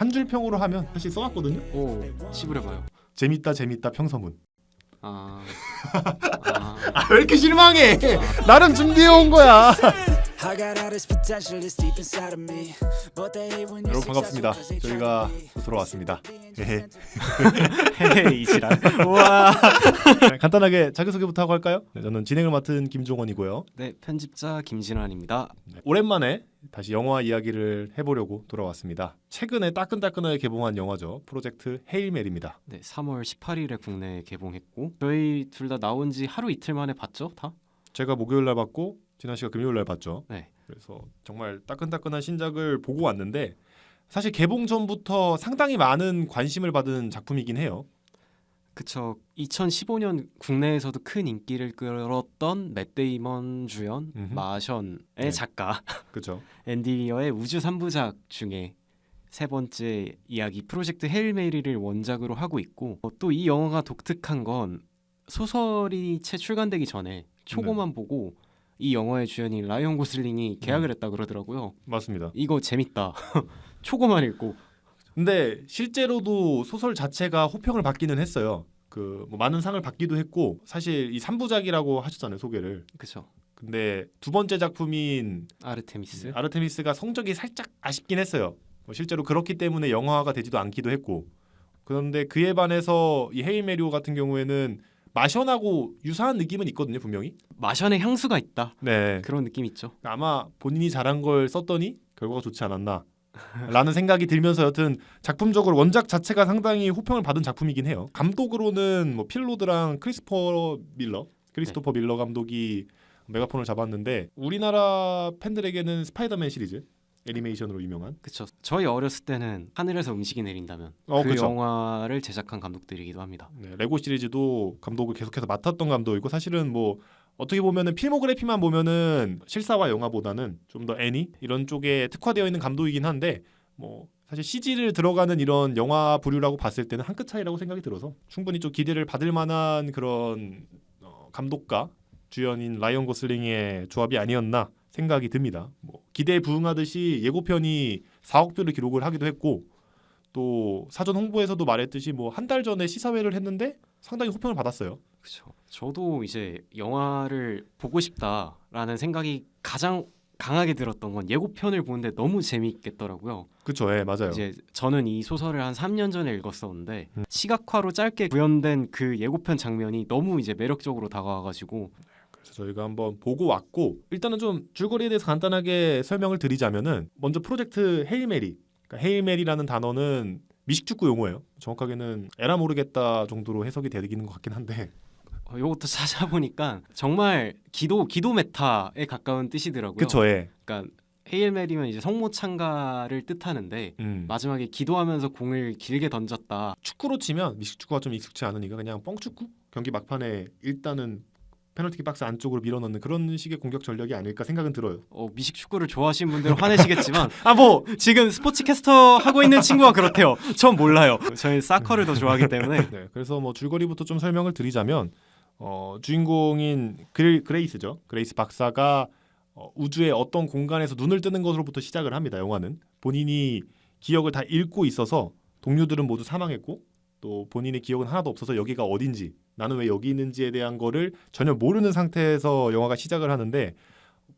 한 줄 평으로 하면 사실 써왔거든요. 오, 씹으려봐요. 재밌다 평서문. 왜 이렇게 실망해? 나름 준비해온 거야. 여러분 반갑습니다. 저희가 돌아왔습니다. 이 지랄. 우와. 간단하게 자기소개부터 하고 할까요? 네, 저는 진행을 맡은 김종원이고요. 네, 편집자 김진환입니다. 네, 오랜만에 다시 영화 이야기를 해보려고 돌아왔습니다. 최근에 따끈따끈하게 개봉한 영화죠. 프로젝트 헤일 메리입니다. 네, 3월 18일에 국내에 개봉했고 저희 둘 다 나온 지 하루 이틀 만에 봤죠? 다? 제가 목요일 날 봤고 진환 씨가 금요일 날 봤죠. 네. 그래서 정말 따끈따끈한 신작을 보고 왔는데 사실 개봉 전부터 상당히 많은 관심을 받은 작품이긴 해요. 그쵸. 2015년 국내에서도 큰 인기를 끌었던 맷 데이먼 주연 마션의 네. 작가 그렇죠. 앤디 리어의 우주 3부작 중에 세 번째 이야기 프로젝트 헤일 메리를 원작으로 하고 있고 또 이 영화가 독특한 건 소설이 채 출간되기 전에 초고만 보고 이 영화의 주연인 라이언 고슬링이 계약을 했다 그러더라고요. 맞습니다. 이거 재밌다. 초고만 읽고. 근데 실제로도 소설 자체가 호평을 받기는 했어요. 뭐 많은 상을 받기도 했고 사실 이 3부작이라고 하셨잖아요, 소개를. 그렇죠. 근데 두 번째 작품인 아르테미스가 성적이 살짝 아쉽긴 했어요. 실제로 그렇기 때문에 영화가 되지도 않기도 했고. 그런데 그에 반해서 이 헤일 메리 같은 경우에는 마션하고 유사한 느낌은 있거든요, 분명히. 마션의 향수가 있다. 네. 그런 느낌 있죠. 아마 본인이 잘한 걸 썼더니 결과가 좋지 않았나 라는 생각이 들면서 여튼 작품적으로 원작 자체가 상당히 호평을 받은 작품이긴 해요. 감독으로는 뭐 필로드랑 크리스토퍼 밀러 감독이 메가폰을 잡았는데 우리나라 팬들에게는 스파이더맨 시리즈 애니메이션으로 유명한. 그렇죠. 저희 어렸을 때는 하늘에서 음식이 내린다면 그 그쵸. 영화를 제작한 감독들이기도 합니다. 네, 레고 시리즈도 감독을 계속해서 맡았던 감독이고 사실은 뭐 어떻게 보면은 필모그래피만 보면은 실사화 영화보다는 좀 더 애니 이런 쪽에 특화되어 있는 감독이긴 한데 뭐 사실 CG를 들어가는 이런 영화 부류라고 봤을 때는 한 끗 차이라고 생각이 들어서 충분히 좀 기대를 받을 만한 그런 감독과 주연인 라이언 고슬링의 조합이 아니었나 생각이 듭니다. 뭐 기대에 부응하듯이 예고편이 4억 뷰를 기록을 하기도 했고 또 사전 홍보에서도 말했듯이 뭐 한 달 전에 시사회를 했는데 상당히 호평을 받았어요. 그렇죠. 저도 이제 영화를 보고 싶다라는 생각이 가장 강하게 들었던 건 예고편을 보는데 너무 재미있겠더라고요. 그렇죠, 예, 맞아요. 이제 저는 이 소설을 한 3년 전에 읽었었는데 시각화로 짧게 구현된 그 예고편 장면이 너무 이제 매력적으로 다가와가지고 그래서 저희가 한번 보고 왔고 일단은 좀 줄거리에 대해서 간단하게 설명을 드리자면은 먼저 프로젝트 헤일 메리. 그러니까 헤일 메리라는 단어는 미식축구 용어예요. 정확하게는 에라 모르겠다 정도로 해석이 되는 것 같긴 한데 이것도 찾아보니까 정말 기도 메타에 가까운 뜻이더라고요. 그쵸, 예. 그러니까 헤일 메리면 이제 성모 창가를 뜻하는데 마지막에 기도하면서 공을 길게 던졌다. 축구로 치면 미식축구가 좀 익숙치 않으니까 그냥 뻥축구? 경기 막판에 일단은 페널티 박스 안쪽으로 밀어넣는 그런 식의 공격 전략이 아닐까 생각은 들어요. 미식 축구를 좋아하시는 분들은 화내시겠지만 뭐 지금 스포츠 캐스터 하고 있는 친구가 그렇대요. 전 몰라요. 저희는 사커를 더 좋아하기 때문에. 네, 그래서 뭐 줄거리부터 좀 설명을 드리자면 주인공인 그레이스죠. 그레이스 박사가 우주의 어떤 공간에서 눈을 뜨는 것으로부터 시작을 합니다. 영화는 본인이 기억을 다 잃고 있어서 동료들은 모두 사망했고 또 본인의 기억은 하나도 없어서 여기가 어딘지 나는 왜 여기 있는지에 대한 거를 전혀 모르는 상태에서 영화가 시작을 하는데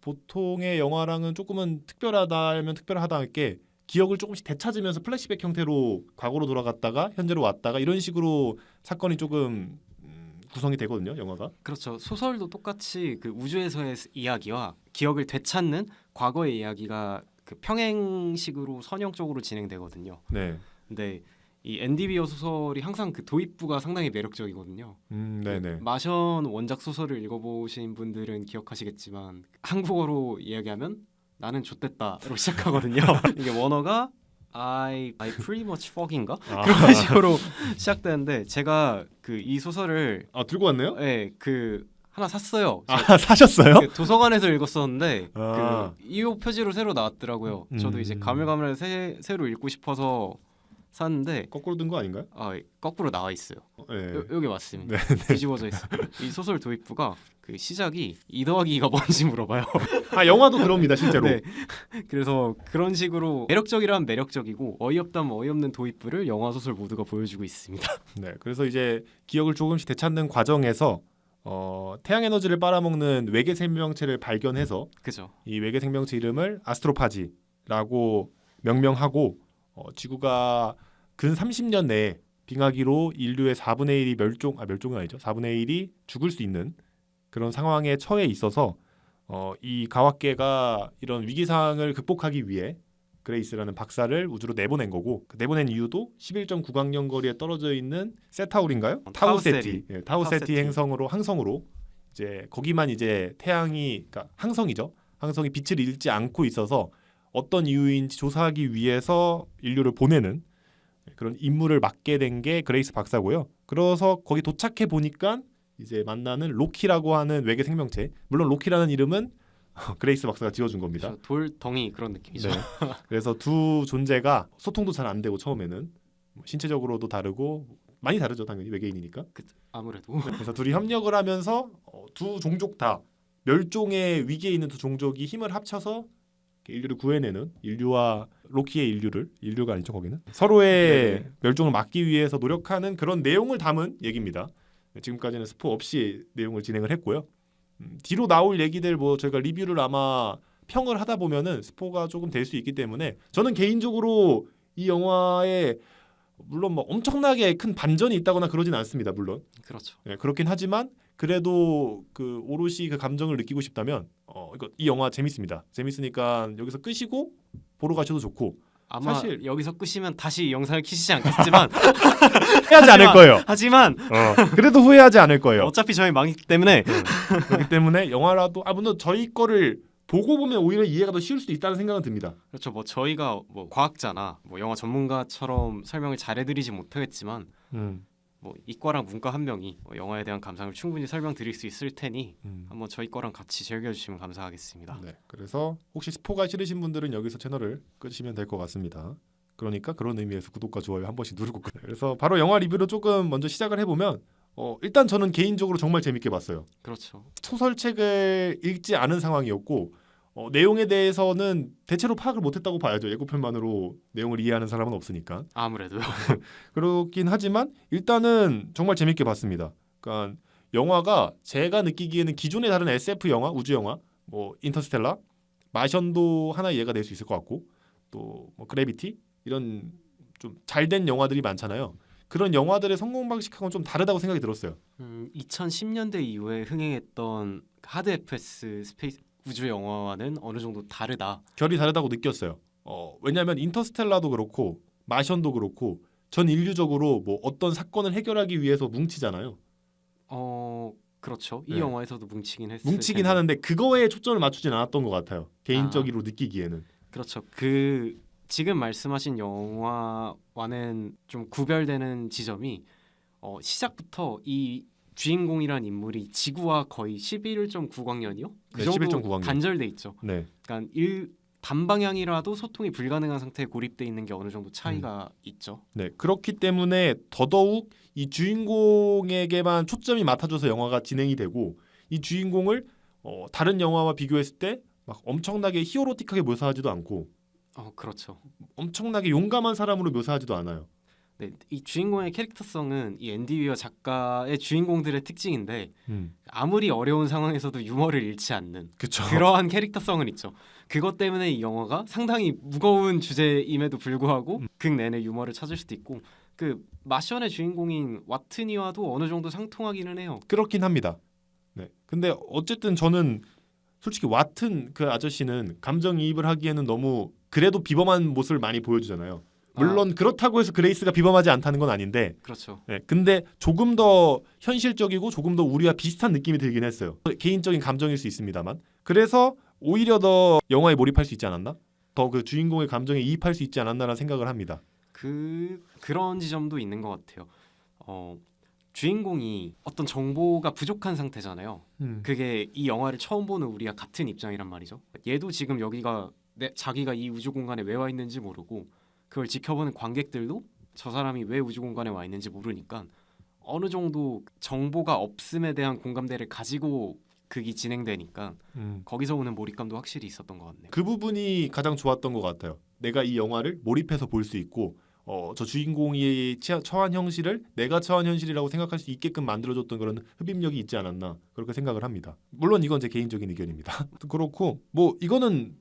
보통의 영화랑은 조금은 특별하다면 특별하다 할게 기억을 조금씩 되찾으면서 플래시백 형태로 과거로 돌아갔다가 현재로 왔다가 이런 식으로 사건이 조금 구성이 되거든요. 영화가. 그렇죠. 소설도 똑같이 그 우주에서의 이야기와 기억을 되찾는 과거의 이야기가 그 평행식으로 선형적으로 진행되거든요. 네. 근데 이 앤디 리어 소설이 항상 그 도입부가 상당히 매력적이거든요. 네네. 마션 원작 소설을 읽어보신 분들은 기억하시겠지만 한국어로 이야기하면 나는 좆됐다로 시작하거든요. 이게 원어가 I pretty much fuck인가? 그런 식으로 시작되는데 제가 그 이 소설을 들고 왔네요? 네, 그 하나 샀어요. 사셨어요? 그 도서관에서 읽었었는데 그 2호 표지로 새로 나왔더라고요. 저도 이제 가물가물하게 새로 읽고 싶어서 샀는데 거꾸로 든 거 아닌가요? 거꾸로 나와 있어요. 네. 여기 맞습니다. 뒤집어져 있어요. 이 소설 도입부가 그 시작이 2더하기가 뭔지 물어봐요. 아 영화도 그럽니다 실제로. 네. 그래서 그런 식으로 매력적이라면 매력적이고 어이없다면 어이없는 도입부를 영화 소설 모두가 보여주고 있습니다. 네, 그래서 이제 기억을 조금씩 되찾는 과정에서 태양 에너지를 빨아먹는 외계 생명체를 발견해서 그죠? 이 외계 생명체 이름을 아스트로파지라고 명명하고 지구가 근 30년 내에 빙하기로 인류의 4분의 1이 멸종은 아니죠. 4분의 1이 죽을 수 있는 그런 상황에 처해 있어서 이 가와케가 이런 위기 상황을 극복하기 위해 그레이스라는 박사를 우주로 내보낸 거고 그 내보낸 이유도 11.9광년 거리에 떨어져 있는 세타울인가요? 타우세티. 예, 타우세티 타우세티. 항성으로 이제 거기만 이제 태양이 그러니까 항성이죠. 항성이 빛을 잃지 않고 있어서 어떤 이유인지 조사하기 위해서 인류를 보내는 그런 임무를 맡게 된 게 그레이스 박사고요. 그래서 거기 도착해 보니까 이제 만나는 로키라고 하는 외계 생명체. 물론 로키라는 이름은 그레이스 박사가 지어준 겁니다. 그렇죠. 돌덩이 그런 느낌이죠. 네. 그래서 두 존재가 소통도 잘 안 되고 처음에는 신체적으로도 다르고 많이 다르죠 당연히 외계인이니까. 아무래도 그래서 둘이 협력을 하면서 두 종족 다 멸종의 위기에 있는 두 종족이 힘을 합쳐서 인류를 구해내는 인류와 로키의 인류가 아니죠 거기는 서로의 네. 멸종을 막기 위해서 노력하는 그런 내용을 담은 얘기입니다. 지금까지는 스포 없이 내용을 진행을 했고요. 뒤로 나올 얘기들 뭐 저희가 리뷰를 아마 평을 하다 보면은 스포가 조금 될 수 있기 때문에 저는 개인적으로 이 영화에 물론 뭐 엄청나게 큰 반전이 있다거나 그러진 않습니다. 물론 그렇죠. 그렇긴 하지만 그래도 그 오롯이 그 감정을 느끼고 싶다면 이 영화 재밌습니다. 재밌으니까 여기서 끄시고 보러 가셔도 좋고 아마 사실- 여기서 끄시면 다시 영상을 키시지 않겠지만 후회하지 않을 거예요. 하지만 그래도 후회하지 않을 거예요. 어차피 저희 망했기 때문에 그렇기 때문에 영화라도 물론 저희 거를 보고 보면 오히려 이해가 더 쉬울 수도 있다는 생각은 듭니다. 그렇죠. 뭐 저희가 뭐 과학자나 뭐 영화 전문가처럼 설명을 잘해드리지 못하겠지만 뭐 이과랑 문과 한 명이 뭐 영화에 대한 감상을 충분히 설명드릴 수 있을 테니 한번 저희 거랑 같이 즐겨주시면 감사하겠습니다. 네, 그래서 혹시 스포가 싫으신 분들은 여기서 채널을 끄시면 될 것 같습니다. 그러니까 그런 의미에서 구독과 좋아요 한 번씩 누르고 그래서 바로 영화 리뷰로 조금 먼저 시작을 해보면 일단 저는 개인적으로 정말 재밌게 봤어요. 그렇죠. 소설책을 읽지 않은 상황이었고 내용에 대해서는 대체로 파악을 못했다고 봐야죠. 예고편만으로 내용을 이해하는 사람은 없으니까. 아무래도요. 그렇긴 하지만 일단은 정말 재밌게 봤습니다. 그러니까 영화가 제가 느끼기에는 기존의 다른 SF 영화, 우주 영화, 뭐 인터스텔라, 마션도 하나 이해가 될 수 있을 것 같고 또 뭐 그래비티 이런 좀 잘된 영화들이 많잖아요. 그런 영화들의 성공 방식하고는 좀 다르다고 생각이 들었어요. 2010년대 이후에 흥행했던 하드 FPS 스페이스 우주 영화와는 어느 정도 다르다. 결이 다르다고 느꼈어요. 왜냐하면 인터스텔라도 그렇고 마션도 그렇고 전 인류적으로 뭐 어떤 사건을 해결하기 위해서 뭉치잖아요. 그렇죠. 이 네. 영화에서도 뭉치긴 했어요. 뭉치긴 하는데 그거에 초점을 맞추진 않았던 것 같아요. 개인적으로 느끼기에는. 그렇죠. 그 지금 말씀하신 영화와는 좀 구별되는 지점이 시작부터 이 주인공이란 인물이 지구와 거의 11.9광년이요? 그 네, 정도 11.9광년. 단절돼 있죠. 네. 그러니까 반방향이라도 소통이 불가능한 상태에 고립돼 있는 게 어느 정도 차이가 있죠. 네. 그렇기 때문에 더더욱 이 주인공에게만 초점이 맡아져서 영화가 진행이 되고 이 주인공을 다른 영화와 비교했을 때 막 엄청나게 히어로틱하게 묘사하지도 않고 그렇죠. 엄청나게 용감한 사람으로 묘사하지도 않아요. 네, 이 주인공의 캐릭터성은 이 앤디 위어 작가의 주인공들의 특징인데 아무리 어려운 상황에서도 유머를 잃지 않는 그렇죠. 그러한 캐릭터성은 있죠. 그것 때문에 이 영화가 상당히 무거운 주제임에도 불구하고 극 내내 유머를 찾을 수도 있고 그 마션의 주인공인 와트니와도 어느 정도 상통하기는 해요. 그렇긴 합니다. 네. 근데 어쨌든 저는 솔직히 와튼 그 아저씨는 감정이입을 하기에는 너무 그래도 비범한 모습을 많이 보여주잖아요. 물론 그렇다고 해서 그레이스가 비범하지 않다는 건 아닌데 그렇죠. 네, 근데 조금 더 현실적이고 조금 더 우리와 비슷한 느낌이 들긴 했어요. 개인적인 감정일 수 있습니다만 그래서 오히려 더 영화에 몰입할 수 있지 않았나? 더 그 주인공의 감정에 이입할 수 있지 않았나라는 생각을 합니다. 그런 지점도 있는 것 같아요. 주인공이 어떤 정보가 부족한 상태잖아요. 그게 이 영화를 처음 보는 우리가 같은 입장이란 말이죠. 얘도 지금 여기가 자기가 이 우주 공간에 왜 와 있는지 모르고 그걸 지켜보는 관객들도 저 사람이 왜 우주 공간에 와 있는지 모르니까 어느 정도 정보가 없음에 대한 공감대를 가지고 극이 진행되니까 거기서 오는 몰입감도 확실히 있었던 것 같네요. 그 부분이 가장 좋았던 것 같아요. 내가 이 영화를 몰입해서 볼 수 있고 저 주인공이 처한 현실을 내가 처한 현실이라고 생각할 수 있게끔 만들어줬던 그런 흡입력이 있지 않았나 그렇게 생각을 합니다. 물론 이건 제 개인적인 의견입니다. 그렇고 뭐 이거는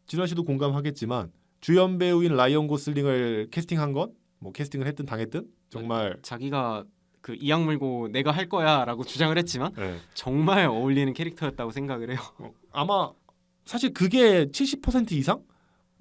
진화 씨도 공감하겠지만 주연 배우인 라이언 고슬링을 캐스팅한 건 뭐 캐스팅을 했든 당했든 정말 자기가 그 이악 물고 내가 할 거야라고 주장을 했지만 네. 정말 어울리는 캐릭터였다고 생각을 해요. 아마 사실 그게 70% 이상?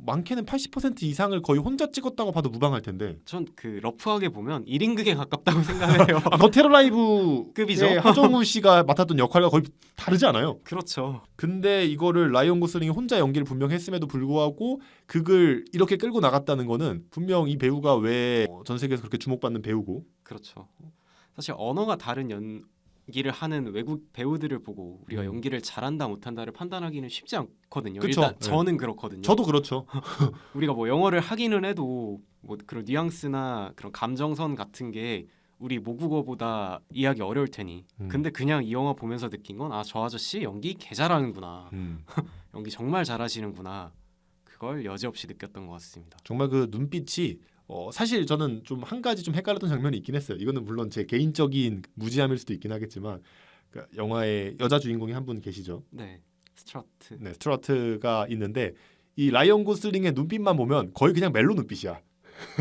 많게는 80% 이상을 거의 혼자 찍었다고 봐도 무방할 텐데. 전 그 러프하게 보면 1인극에 가깝다고 생각을 해요. 너테러 라이브 급이죠. 하정우 씨가 맡았던 역할과 거의 다르지 않아요. 그렇죠. 근데 이거를 라이언 고슬링이 혼자 연기를 분명 했음에도 불구하고 극을 이렇게 끌고 나갔다는 거는 분명 이 배우가 왜 전 세계에서 그렇게 주목받는 배우고 그렇죠. 사실 언어가 다른 연기를 하는 외국 배우들을 보고 우리가 연기를 잘한다 못한다를 판단하기는 쉽지 않거든요. 그쵸. 일단 네. 저는 그렇거든요. 저도 그렇죠. 우리가 뭐 영어를 하기는 해도 뭐 그런 뉘앙스나 그런 감정선 같은 게 우리 모국어보다 이해하기 어려울 테니. 근데 그냥 이 영화 보면서 느낀 건 아, 저 아저씨 연기 개 잘하는구나. 연기 정말 잘하시는구나. 그걸 여지없이 느꼈던 것 같습니다. 정말 그 눈빛이 사실 저는 좀 한 가지 좀 헷갈렸던 장면이 있긴 했어요. 이거는 물론 제 개인적인 무지함일 수도 있긴 하겠지만 그러니까 영화의 여자 주인공이 한 분 계시죠. 네, 스트라트. 네, 스튜어트가 있는데 이 라이언 고슬링의 눈빛만 보면 거의 그냥 멜로 눈빛이야.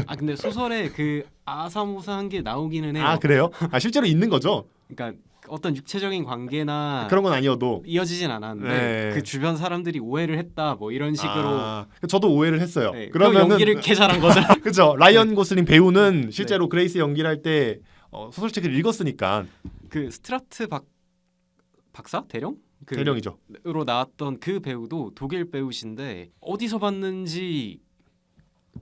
아 근데 소설에 그 아사모사한 게 나오기는 해요. 아 그래요? 아 실제로 있는 거죠? 그러니까 어떤 육체적인 관계나 그런 건 아니어도. 이어지진 않았는데 네. 그 주변 사람들이 오해를 했다 뭐 이런 식으로 저도 오해를 했어요. 네, 그러면은 그 연기를 개 잘한 거죠. 그죠? 라이언 고슬링 배우는 실제로 그레이스 연기를 할 때 소설책을 읽었으니까 그 스트라트 박사 대령? 그 대령이죠. 으로 나왔던 그 배우도 독일 배우신데 어디서 봤는지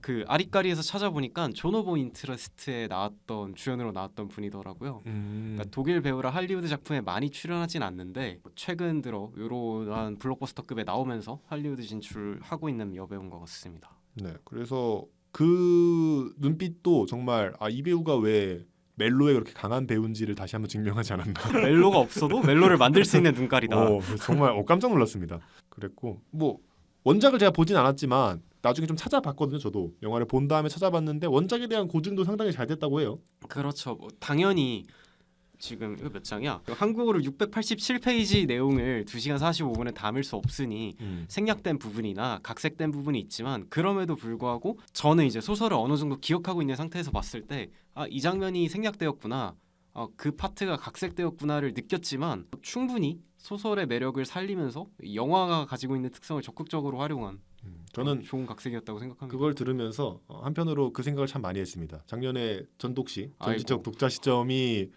그 아리까리에서 찾아보니까 존 오브 인트러스트에 나왔던 주연으로 나왔던 분이더라고요. 그러니까 독일 배우라 할리우드 작품에 많이 출연하진 않는데 최근 들어 이러한 블록버스터급에 나오면서 할리우드 진출하고 있는 여배우인 것 같습니다. 네, 그래서 그 눈빛도 정말 이 배우가 왜 멜로에 그렇게 강한 배우인지를 다시 한번 증명하지 않았나. 멜로가 없어도 멜로를 만들 수 있는 눈깔이다. 정말 깜짝 놀랐습니다. 그랬고 뭐 원작을 제가 보진 않았지만 나중에 좀 찾아봤거든요. 저도 영화를 본 다음에 찾아봤는데 원작에 대한 고증도 상당히 잘 됐다고 해요. 그렇죠. 뭐 당연히 지금 이거 몇 장이야? 한국어로 687페이지 내용을 2시간 45분에 담을 수 없으니 생략된 부분이나 각색된 부분이 있지만 그럼에도 불구하고 저는 이제 소설을 어느 정도 기억하고 있는 상태에서 봤을 때 이 장면이 생략되었구나. 그 파트가 각색되었구나를 느꼈지만 충분히 소설의 매력을 살리면서 영화가 가지고 있는 특성을 적극적으로 활용한 저는 좋은 각색이었다고 생각합니다. 그걸 들으면서 한편으로 그 생각을 참 많이 했습니다. 작년에 전독시 전지적 아이고. 독자 시점이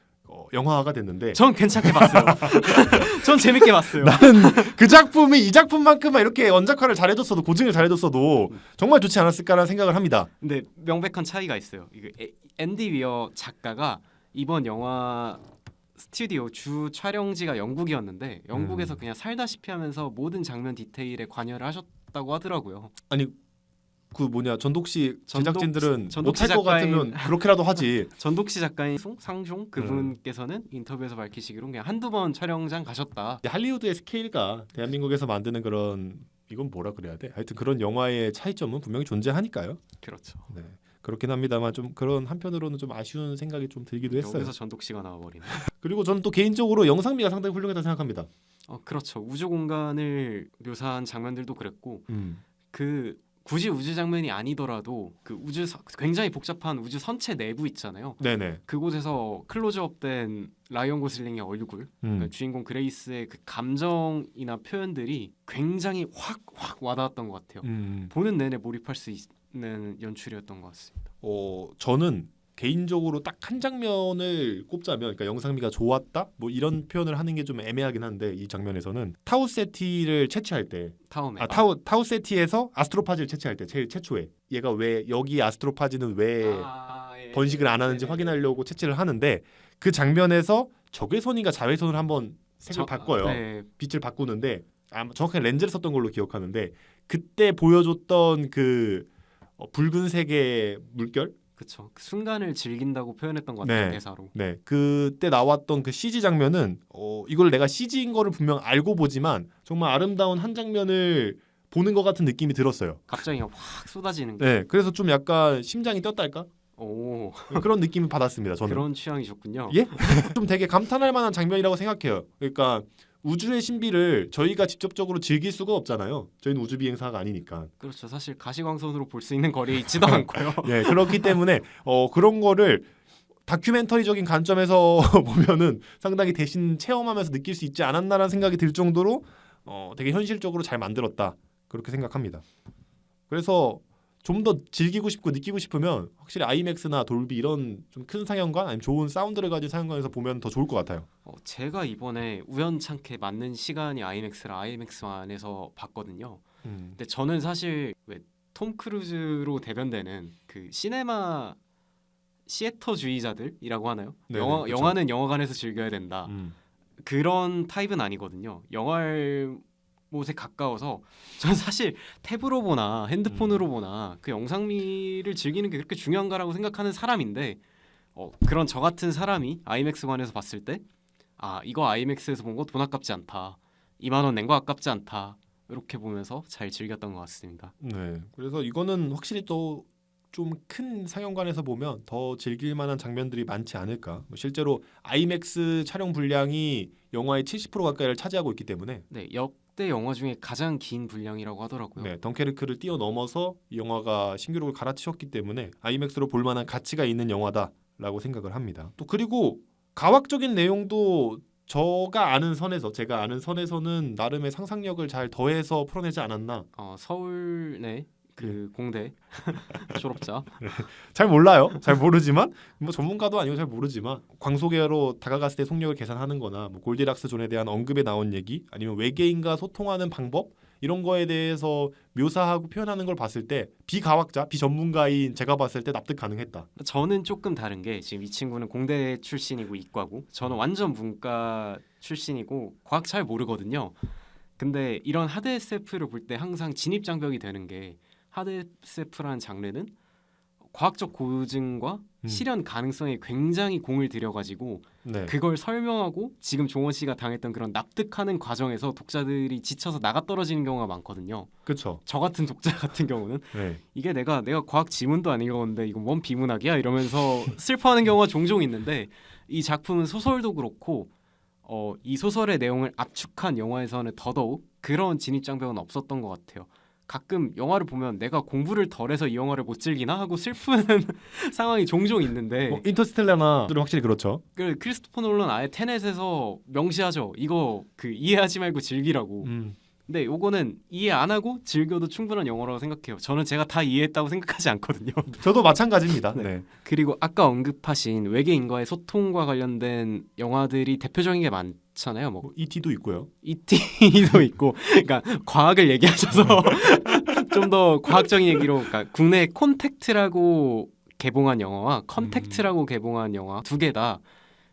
영화화가 됐는데 전 괜찮게 봤어요. 전 재밌게 봤어요. 나는 그 작품이 이 작품만큼만 이렇게 원작화를 잘해줬어도 고증을 잘해줬어도 정말 좋지 않았을까라는 생각을 합니다. 근데 명백한 차이가 있어요. 이게 앤디 위어 작가가 이번 영화 스튜디오 주 촬영지가 영국이었는데 영국에서 그냥 살다시피 하면서 모든 장면 디테일에 관여를 하셨다고 하더라고요. 아니 그 전독시 제작진들은 전독시 못할 것 같으면 그렇게라도 하지. 전독시 작가인 상종 그분께서는 인터뷰에서 밝히시기로 그냥 한두 번 촬영장 가셨다. 할리우드의 스케일과 대한민국에서 만드는 그런 이건 뭐라 그래야 돼? 하여튼 그런 영화의 차이점은 분명히 존재하니까요. 그렇죠. 네. 그렇긴 합니다만 좀 그런 한편으로는 좀 아쉬운 생각이 좀 들기도 했어요. 여기서 전독시가 나와버리네. 그리고 저는 또 개인적으로 영상미가 상당히 훌륭하다고 생각합니다. 그렇죠. 우주 공간을 묘사한 장면들도 그랬고 그 굳이 우주 장면이 아니더라도 그 굉장히 복잡한 우주 선체 내부 있잖아요. 네네. 그곳에서 클로즈업된 라이언 고슬링의 얼굴, 그러니까 주인공 그레이스의 그 감정이나 표현들이 굉장히 확 와닿았던 것 같아요. 보는 내내 몰입할 수 있는 연출이었던 것 같습니다. 저는 개인적으로 딱 한 장면을 꼽자면, 그러니까 영상미가 좋았다, 뭐 이런 표현을 하는 게 좀 애매하긴 한데 이 장면에서는 타우세티를 채취할 때, 타우세티에서 아스트로파즈를 채취할 때 제일 최초에 얘가 왜 여기 아스트로파즈는 왜 예. 번식을 안 하는지 확인하려고 채취를 하는데 그 장면에서 적외선인가 자외선을 한번 색을 바꿔요. 네. 빛을 바꾸는데 정확하게 렌즈를 썼던 걸로 기억하는데 그때 보여줬던 그 붉은색의 물결 그쵸. 그 순간을 즐긴다고 표현했던 것 같아요. 네. 대사로. 네, 그때 나왔던 그 CG 장면은 이걸 내가 CG인 거를 분명 알고 보지만 정말 아름다운 한 장면을 보는 것 같은 느낌이 들었어요. 갑자기 확 쏟아지는 게. 네, 그래서 좀 약간 심장이 뛰었달까? 오, 그런 느낌을 받았습니다. 저는. 그런 취향이셨군요. 예? 좀 되게 감탄할 만한 장면이라고 생각해요. 그러니까 우주의 신비를 저희가 직접적으로 즐길 수가 없잖아요. 저희는 우주 비행사가 아니니까. 그렇죠. 사실 가시광선으로 볼 수 있는 거리에 있지도 않고요. 예, 그렇기 때문에 그런 거를 다큐멘터리적인 관점에서 보면은 상당히 대신 체험하면서 느낄 수 있지 않았나라는 생각이 들 정도로 되게 현실적으로 잘 만들었다. 그렇게 생각합니다. 그래서 좀 더 즐기고 싶고 느끼고 싶으면 확실히 아이맥스나 돌비 이런 좀 큰 상영관 아니면 좋은 사운드를 가진 상영관에서 보면 더 좋을 것 같아요. 제가 이번에 우연찮게 맞는 시간이 아이맥스라 아이맥스 안에서 봤거든요. 근데 저는 사실 왜 톰 크루즈로 대변되는 그 시네마 시애터주의자들이라고 하나요? 네네, 그쵸. 영화는 영화관에서 즐겨야 된다. 음. 그런 타입은 아니거든요. 영화못에 가까워서 전 사실 탭으로 보나 핸드폰으로 보나 그 영상미를 즐기는 게 그렇게 중요한가라고 생각하는 사람인데 그런 저 같은 사람이 아이맥스관에서 봤을 때 이거 아이맥스에서 본 거 돈 아깝지 않다. 2만 원 낸 거 아깝지 않다. 이렇게 보면서 잘 즐겼던 것 같습니다. 네. 그래서 이거는 확실히 또 좀 큰 상영관에서 보면 더 즐길 만한 장면들이 많지 않을까. 실제로 아이맥스 촬영 분량이 영화의 70% 가까이를 차지하고 있기 때문에 네, 역대 영화 중에 가장 긴 분량이라고 하더라고요. 네, 덩케르크를 뛰어넘어서 이 영화가 신기록을 갈아치웠기 때문에 아이맥스로 볼 만한 가치가 있는 영화다라고 생각을 합니다. 또 그리고 가학적인 내용도 제가 아는 선에서는 나름의 상상력을 잘 더해서 풀어내지 않았나. 서울 네. 그 공대 졸업자. 잘 몰라요. 잘 모르지만 뭐 전문가도 아니고 잘 모르지만 광소계로 다가갔을 때 속력을 계산하는 거나 뭐 골디락스 존에 대한 언급에 나온 얘기 아니면 외계인과 소통하는 방법 이런 거에 대해서 묘사하고 표현하는 걸 봤을 때 비과학자, 비전문가인 제가 봤을 때 납득 가능했다. 저는 조금 다른 게 지금 이 친구는 공대 출신이고 이과고 저는 완전 문과 출신이고 과학 잘 모르거든요. 근데 이런 하드 SF를 볼 때 항상 진입 장벽이 되는 게 하드 SF라는 장르는 과학적 고증과 실현 가능성에 굉장히 공을 들여가지고 네. 그걸 설명하고 지금 종원 씨가 당했던 그런 납득하는 과정에서 독자들이 지쳐서 나가 떨어지는 경우가 많거든요. 그렇죠. 저 같은 독자 같은 경우는 네. 이게 내가 과학 지문도 안 읽었는데 이건 뭔 비문학이야 이러면서 슬퍼하는 경우가 종종 있는데 이 작품은 소설도 그렇고 이 소설의 내용을 압축한 영화에서는 더더욱 그런 진입 장벽은 없었던 것 같아요. 가끔 영화를 보면 내가 공부를 덜해서 이 영화를 못 즐기나 하고 슬픈 상황이 종종 있는데 인터스텔라나들은 확실히 그렇죠. 그 크리스토퍼 놀란 아예 테넷에서 명시하죠. 이거 그 이해하지 말고 즐기라고. 근데 요거는 이해 안 하고 즐겨도 충분한 영화라고 생각해요. 저는 제가 다 이해했다고 생각하지 않거든요. 저도 마찬가지입니다. 네. 네. 그리고 아까 언급하신 외계인과의 소통과 관련된 영화들이 대표적인 게 많잖아요. 뭐 E.T.도 있고요. E.T.도 있고, 그러니까 과학을 얘기하셔서 좀 더 과학적인 얘기로, 그러니까 국내 콘택트라고 개봉한 영화와 컨택트라고 개봉한 영화 두 개 다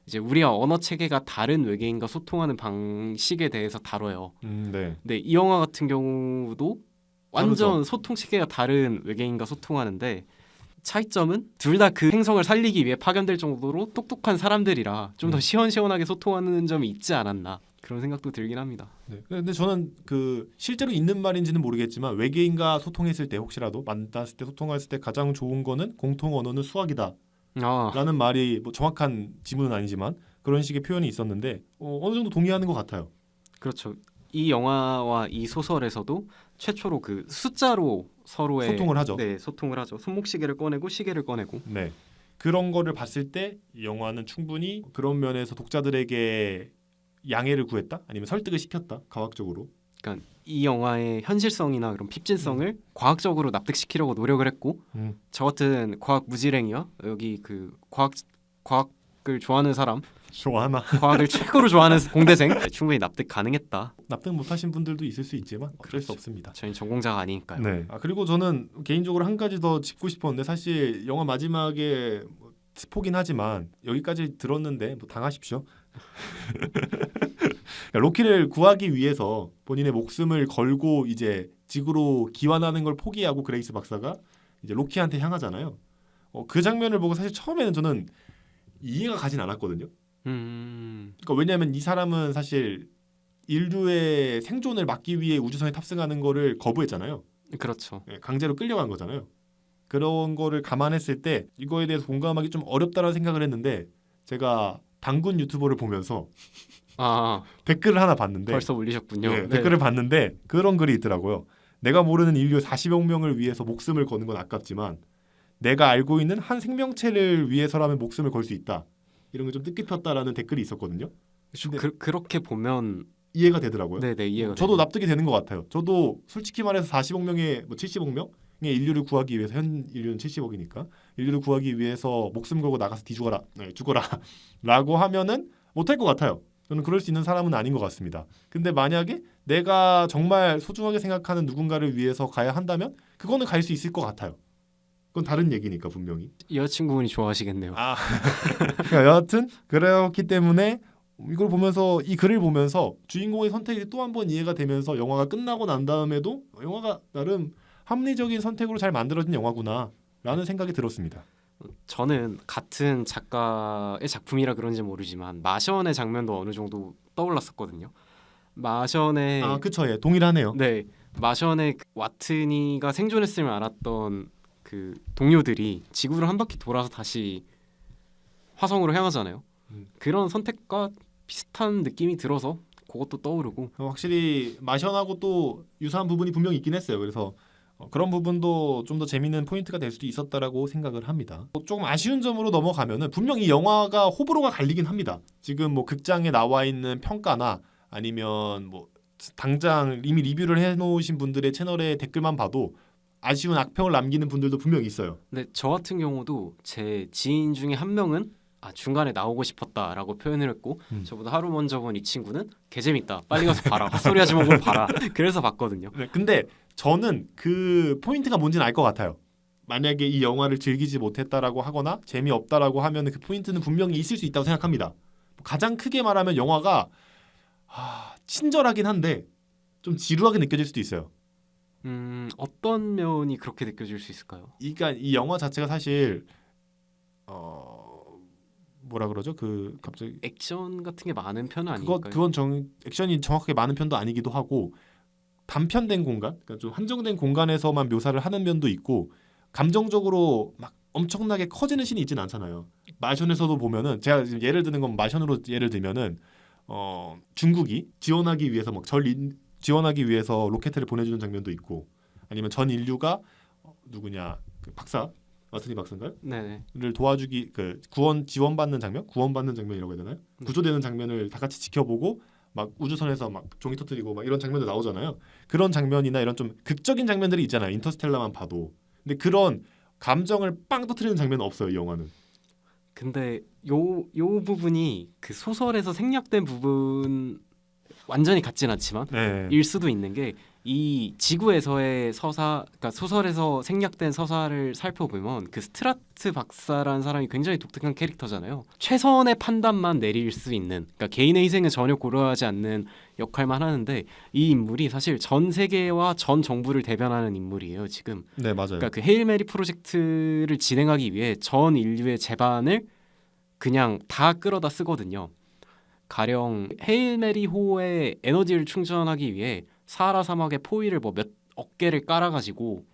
이제 우리와 언어 체계가 다른 외계인과 소통하는 방식에 대해서 다뤄요. 네. 근데 이 영화 같은 경우도 완전 다르죠. 소통 체계가 다른 외계인과 소통하는데 차이점은 둘 다 그 행성을 살리기 위해 파견될 정도로 똑똑한 사람들이라 좀 더 시원시원하게 소통하는 점이 있지 않았나 그런 생각도 들긴 합니다. 네. 근데 저는 그 실제로 있는 말인지는 모르겠지만 외계인과 소통했을 때 혹시라도 만났을 때 소통했을 때 가장 좋은 거는 공통 언어는 수학이다. 라는 말이 뭐 정확한 지문은 아니지만 그런 식의 표현이 있었는데 어느 정도 동의하는 것 같아요. 그렇죠. 이 영화와 이 소설에서도 최초로 그 숫자로 서로의 소통을 하죠. 네, 소통을 하죠. 손목시계를 꺼내고 시계를 꺼내고. 네. 그런 거를 봤을 때 이 영화는 충분히 그런 면에서 독자들에게 양해를 구했다 아니면 설득을 시켰다 과학적으로. 그러니까 이 영화의 현실성이나 그런 핍진성을 과학적으로 납득시키려고 노력을 했고 저 같은 과학 무지랭이와 여기 그 과학을 좋아하는 사람 좋아하나? 과학을 최고로 좋아하는 공대생 충분히 납득 가능했다. 납득 못하신 분들도 있을 수 있지만 어쩔 수 그렇죠. 없습니다. 저희는 전공자가 아니니까요. 네. 그리고 저는 개인적으로 한 가지 더 짚고 싶었는데 사실 영화 마지막에 뭐 스포긴 하지만 여기까지 들었는데 뭐 당하십시오. 로키를 구하기 위해서 본인의 목숨을 걸고 이제 지구로 귀환하는 걸 포기하고 그레이스 박사가 이제 로키한테 향하잖아요. 그 장면을 보고 사실 처음에는 저는 이해가 가진 않았거든요. 그러니까 왜냐하면 이 사람은 사실 인류의 생존을 막기 위해 우주선에 탑승하는 거를 거부했잖아요. 그렇죠. 예, 강제로 끌려간 거잖아요. 그런 거를 감안했을 때 이거에 대해서 공감하기 좀 어렵다라는 생각을 했는데 제가 당군 유튜버를 보면서 아, 댓글을 하나 봤는데 벌써 올리셨군요. 예, 네. 댓글을 봤는데 그런 글이 있더라고요. 내가 모르는 인류 40억 명을 위해서 목숨을 거는 건 아깝지만 내가 알고 있는 한 생명체를 위해서라면 목숨을 걸 수 있다. 이런 게 좀 뜻깊었다라는 댓글이 있었거든요. 근데 그렇게 보면 이해가 되더라고요. 네네 이해가 저도 되네요. 납득이 되는 것 같아요. 저도 솔직히 말해서 40억 명의 70억 명의 인류를 구하기 위해서 현 인류는 70억이니까 인류를 구하기 위해서 목숨 걸고 나가서 뒤죽어라, 죽어라라고 하면은 못할 것 같아요. 저는 그럴 수 있는 사람은 아닌 것 같습니다. 근데 만약에 내가 정말 소중하게 생각하는 누군가를 위해서 가야 한다면 그거는 갈 수 있을 것 같아요. 그건 다른 얘기니까 분명히. 여자친구분이 좋아하시겠네요. 그러니까 여하튼 그렇기 때문에 이걸 보면서 이 글을 보면서 주인공의 선택이 또 한 번 이해가 되면서 영화가 끝나고 난 다음에도 영화가 나름 합리적인 선택으로 잘 만들어진 영화구나라는 생각이 들었습니다. 저는 같은 작가의 작품이라 그런지 모르지만 마션의 장면도 어느 정도 떠올랐었거든요. 마션의 그쵸, 예, 동일하네요. 네 마션의 그 와트니가 생존했으면 알았던 그 동료들이 지구를 한 바퀴 돌아서 다시 화성으로 향하잖아요. 그런 선택과 비슷한 느낌이 들어서 그것도 떠오르고 확실히 마션하고 또 유사한 부분이 분명히 있긴 했어요. 그래서 그런 부분도 좀 더 재밌는 포인트가 될 수도 있었다라고 생각을 합니다. 조금 아쉬운 점으로 넘어가면은 분명히 이 영화가 호불호가 갈리긴 합니다. 지금 뭐 극장에 나와 있는 평가나 아니면 뭐 당장 이미 리뷰를 해놓으신 분들의 채널의 댓글만 봐도 아쉬운 악평을 남기는 분들도 분명히 있어요. 근데 저 같은 경우도 제 지인 중에 한 명은 중간에 나오고 싶었다라고 표현을 했고 저보다 하루 먼저 본 이 친구는 개재밌다 빨리 가서 봐라 헛소리하지 말고 봐라 그래서 봤거든요. 네, 근데 저는 그 포인트가 뭔지는 알 것 같아요. 만약에 이 영화를 즐기지 못했다라고 하거나 재미없다라고 하면 그 포인트는 분명히 있을 수 있다고 생각합니다. 가장 크게 말하면 영화가 친절하긴 한데 좀 지루하게 느껴질 수도 있어요. 어떤 면이 그렇게 느껴질 수 있을까요? 그러니까 이 영화 자체가 사실 뭐라 그러죠? 그 갑자기 액션 같은 게 많은 편은 아닐까요? 그건 액션이 정확하게 많은 편도 아니기도 하고 단편된 공간, 그러니까 좀 한정된 공간에서만 묘사를 하는 면도 있고 감정적으로 막 엄청나게 커지는 신이 있지는 않잖아요. 마션에서도 보면은 제가 지금 예를 드는 건 마션으로 예를 들면은 중국이 지원하기 위해서 지원하기 위해서 로켓을 보내주는 장면도 있고 아니면 전 인류가 누구냐 그 박사 와트니 박사인가요? 네네. 를 도와주기 그 구원받는 장면이라고 해야 되나요? 구조되는 장면을 다 같이 지켜보고 막 우주선에서 막 종이 터뜨리고 막 이런 장면도 나오잖아요. 그런 장면이나 이런 좀 극적인 장면들이 있잖아요. 인터스텔라만 봐도. 근데 그런 감정을 빵 터뜨리는 장면은 없어요. 이 영화는. 근데 요 부분이 그 소설에서 생략된 부분 완전히 같진 않지만 네. 일 수도 있는 게 이 지구에서의 서사, 그러니까 소설에서 생략된 서사를 살펴보면 그 스트라트 박사라는 사람이 굉장히 독특한 캐릭터잖아요. 최선의 판단만 내릴 수 있는, 그러니까 개인의 희생은 전혀 고려하지 않는 역할만 하는데 이 인물이 사실 전 세계와 전 정부를 대변하는 인물이에요. 지금. 네, 맞아요. 그러니까 그 헤일 메리 프로젝트를 진행하기 위해 전 인류의 재반을 그냥 다 끌어다 쓰거든요. 가령 헤일 메리호의 에너지를 충전하기 위해 사하라 사막에 포위를 뭐 몇 개를 깔아가지고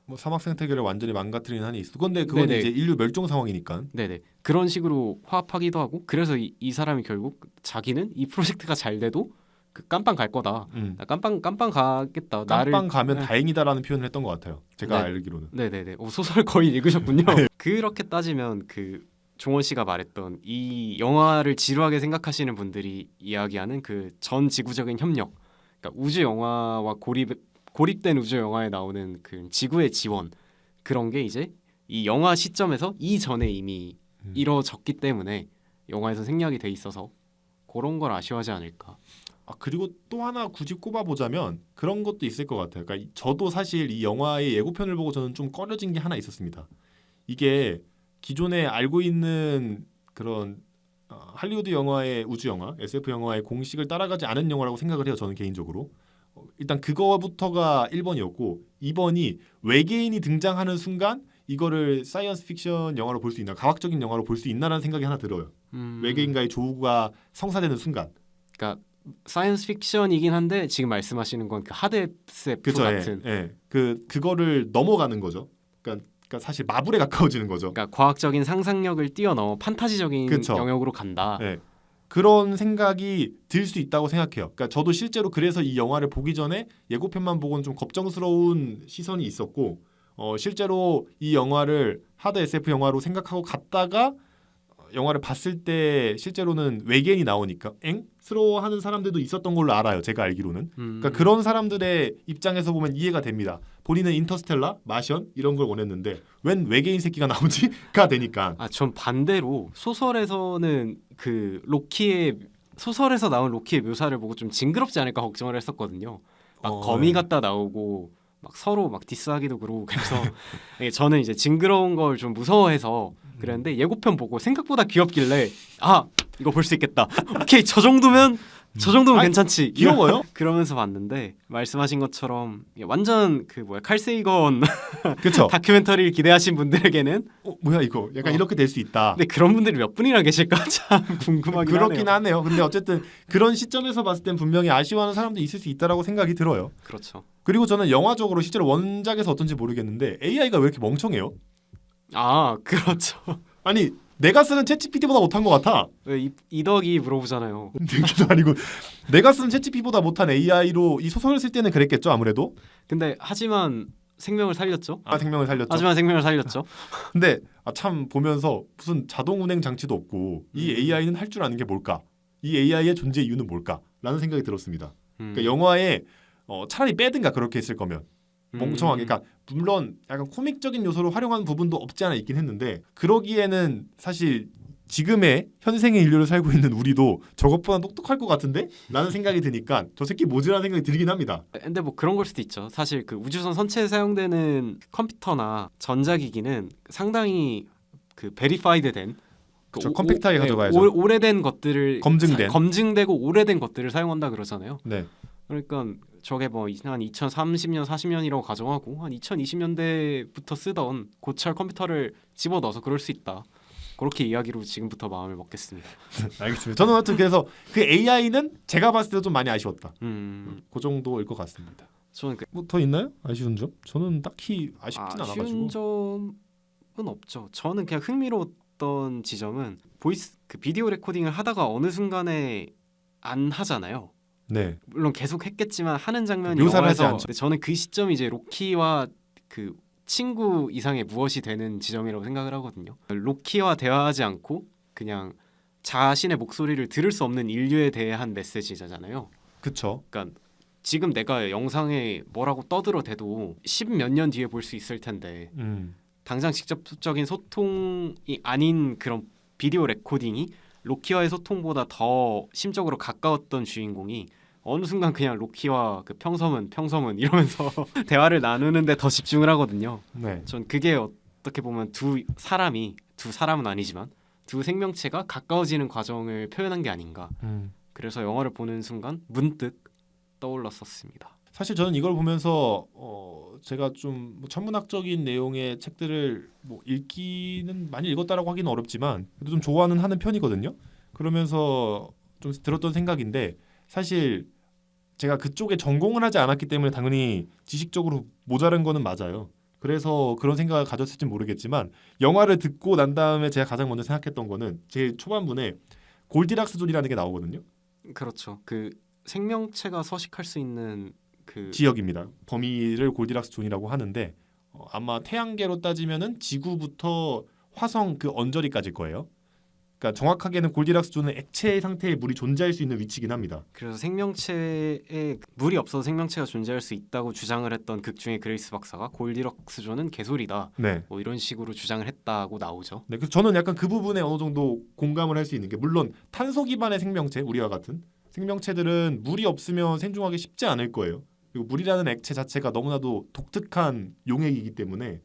뭐 사막 생태계를 완전히 망가뜨리는 한이 있어. 근데 그건 네네. 이제 인류 멸종 상황이니까. 네네 그런 식으로 화합하기도 하고 그래서 이 사람이 결국 자기는 이 프로젝트가 잘 돼도 그 깜빵 갈 거다. 나 깜빵 가겠다. 깜빵 가면 네. 다행이다라는 표현을 했던 것 같아요. 제가 네. 알기로는. 네네네. 소설 거의 읽으셨군요. 그렇게 따지면 그 종원 씨가 말했던 이 영화를 지루하게 생각하시는 분들이 이야기하는 그 전 지구적인 협력, 그러니까 우주 영화와 고립된 우주 영화에 나오는 그 지구의 지원 그런 게 이제 이 영화 시점에서 이전에 이미 이루어졌기 때문에 영화에서 생략이 돼 있어서 그런 걸 아쉬워하지 않을까. 그리고 또 하나 굳이 꼽아보자면 그런 것도 있을 것 같아요. 그러니까 저도 사실 이 영화의 예고편을 보고 저는 좀 꺼려진 게 하나 있었습니다. 이게 기존에 알고 있는 그런 할리우드 영화의 우주 영화, SF 영화의 공식을 따라가지 않은 영화라고 생각을 해요. 저는 개인적으로. 일단 그거부터가 1번이었고 2번이 외계인이 등장하는 순간 이거를 사이언스 픽션 영화로 볼 수 있나, 과학적인 영화로 볼 수 있나라는 생각이 하나 들어요. 외계인과의 조우가 성사되는 순간. 그러니까 사이언스 픽션이긴 한데 지금 말씀하시는 건 그 하드 SF 그죠? 같은. 그거를 넘어가는 거죠. 그러니까 사실 마블에 가까워지는 거죠. 그러니까 과학적인 상상력을 뛰어넘어 판타지적인 그쵸. 영역으로 간다. 네. 그런 생각이 들 수 있다고 생각해요. 그러니까 저도 실제로 그래서 이 영화를 보기 전에 예고편만 보고는 좀 걱정스러운 시선이 있었고 실제로 이 영화를 하드 SF 영화로 생각하고 갔다가 영화를 봤을 때 실제로는 외계인이 나오니까 엥? 스러워하는 사람들도 있었던 걸로 알아요. 제가 알기로는. 그러니까 그런 사람들의 입장에서 보면 이해가 됩니다. 본인은 인터스텔라, 마션 이런 걸 원했는데 웬 외계인 새끼가 나오지?가 되니까. 전 반대로 소설에서는 그 로키의 소설에서 나온 로키의 묘사를 보고 좀 징그럽지 않을까 걱정을 했었거든요. 막 거미 네. 같다 나오고 막 서로 막 디스하기도 그러고 그래서 저는 이제 징그러운 걸 좀 무서워해서 그랬는데 예고편 보고 생각보다 귀엽길래 이거 볼 수 있겠다. 오케이 저 정도면 아니, 괜찮지. 귀여워요? 그러면서 봤는데 말씀하신 것처럼 완전 그 칼 세이건 그렇죠. 다큐멘터리를 기대하신 분들에게는 뭐야 이거? 약간 이렇게 될 수 있다. 근데 그런 분들이 몇 분이나 계실까 참 궁금하긴 그렇긴 하네요. 하네요. 근데 어쨌든 그런 시점에서 봤을 땐 분명히 아쉬워하는 사람도 있을 수 있다라고 생각이 들어요. 그렇죠. 그리고 저는 영화적으로 실제로 원작에서 어떤지 모르겠는데 AI가 왜 이렇게 멍청해요? 그렇죠. 아니 내가 쓰는 챗GPT보다 못한 것 같아. 왜 이덕이 물어보잖아요. 그게 아니고 내가 쓰는 챗GPT보다 못한 AI로 이 소설을 쓸 때는 그랬겠죠 아무래도. 근데 하지만 생명을 살렸죠. 생명을 살렸죠. 하지만 생명을 살렸죠. 근데 참 보면서 무슨 자동 운행 장치도 없고 이 AI는 할 줄 아는 게 뭘까? 이 AI의 존재 이유는 뭘까? 라는 생각이 들었습니다. 그러니까 영화에 차라리 빼든가 그렇게 했을 거면 멍청하게. 그러니까 물론 약간 코믹적인 요소를 활용한 부분도 없지 않아 있긴 했는데 그러기에는 사실 지금의 현생의 인류를 살고 있는 우리도 저것보다 똑똑할 것 같은데? 라는 생각이 드니까 저 새끼 뭐지라는 생각이 들긴 합니다. 근데 뭐 그런 걸 수도 있죠. 사실 그 우주선 선체에 사용되는 컴퓨터나 전자기기는 상당히 그 베리파이드 된 그쵸, 컴팩트하게 가져가야죠. 오래된 것들을 검증되고 오래된 것들을 사용한다 그러잖아요. 네. 그러니까 저게 뭐 한 2030년 40년이라고 가정하고 한 2020년대부터 쓰던 고철 컴퓨터를 집어넣어서 그럴 수 있다. 그렇게 이야기로 지금부터 마음을 먹겠습니다. 알겠습니다. 저는 하여튼 그래서 그 AI는 제가 봤을 때도 좀 많이 아쉬웠다. 그 정도일 것 같습니다. 저는 뭐 더 있나요? 아쉬운 점? 저는 딱히 아쉽진 않아가지고. 아쉬운 점은 없죠. 저는 그냥 흥미로웠던 지점은 그 비디오 레코딩을 하다가 어느 순간에 안 하잖아요. 네. 물론 계속 했겠지만 하는 장면이 묘사를 하지 영화에서 않죠. 저는 그 시점이 이제 로키와 그 친구 이상의 무엇이 되는 지점이라고 생각을 하거든요. 로키와 대화하지 않고 그냥 자신의 목소리를 들을 수 없는 인류에 대한 메시지잖아요. 그쵸. 그러니까 지금 내가 영상에 뭐라고 떠들어대도 10몇 년 뒤에 볼 수 있을 텐데 당장 직접적인 소통이 아닌 그런 비디오 레코딩이 로키와의 소통보다 더 심적으로 가까웠던 주인공이 어느 순간 그냥 로키와 그 평섬은 이러면서 대화를 나누는데 더 집중을 하거든요. 네. 전 그게 어떻게 보면 두 사람은 아니지만 두 생명체가 가까워지는 과정을 표현한 게 아닌가. 그래서 영화를 보는 순간 문득 떠올랐었습니다. 사실 저는 이걸 보면서 제가 좀 천문학적인 내용의 책들을 뭐 읽기는 많이 읽었다라고 하기는 어렵지만 그래도 좀 좋아하는 하는 편이거든요. 그러면서 좀 들었던 생각인데 사실 제가 그쪽에 전공을 하지 않았기 때문에 당연히 지식적으로 모자란 거는 맞아요. 그래서 그런 생각을 가졌을지 모르겠지만 영화를 듣고 난 다음에 제가 가장 먼저 생각했던 거는 제일 초반부에 골디락스 존이라는 게 나오거든요. 그렇죠. 그 생명체가 서식할 수 있는 그 지역입니다. 범위를 골디락스 존이라고 하는데 아마 태양계로 따지면은 지구부터 화성 그 언저리까지일 거예요. 그러니까 정확하게는 골디락스 존은 액체 상태의 물이 존재할 수 있는 위치긴 합니다. 그래서 생명체에 물이 없어도 생명체가 존재할 수 있다고 주장을 했던 극 중에 그레이스 박사가 골디락스 존은 개소리다. 네. 뭐 이런 식으로 주장을 했다고 나오죠. 네, 그래서 저는 약간 그 부분에 어느 정도 공감을 할 수 있는 게 물론 탄소 기반의 생명체 우리와 같은 생명체들은 물이 없으면 생존하기 쉽지 않을 거예요. 그리고 물이라는 액체 자체가 너무나도 독특한 용액이기 때문에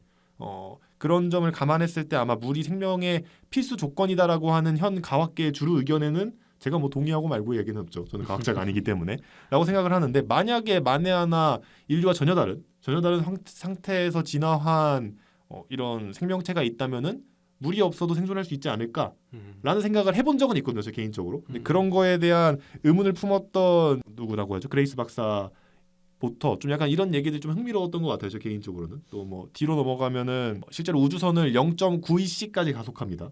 그런 점을 감안했을 때 아마 물이 생명의 필수 조건이다라고 하는 현 과학계의 주류 의견에는 제가 뭐 동의하고 말고의 얘기는 없죠. 저는 과학자가 아니기 때문에 라고 생각을 하는데 만약에 만에 하나 인류와 전혀 다른 상태에서 진화한 이런 생명체가 있다면은 물이 없어도 생존할 수 있지 않을까라는 음. 생각을 해본 적은 있거든요, 저 개인적으로. 근데 음. 그런 거에 대한 의문을 품었던 누구라고 하죠? 그레이스 박사부터 좀 약간 이런 얘기들이 좀 흥미로웠던 것 같아요, 저 개인적으로는. 또 뭐 뒤로 넘어가면은 실제로 우주선을 0.92c까지 가속합니다.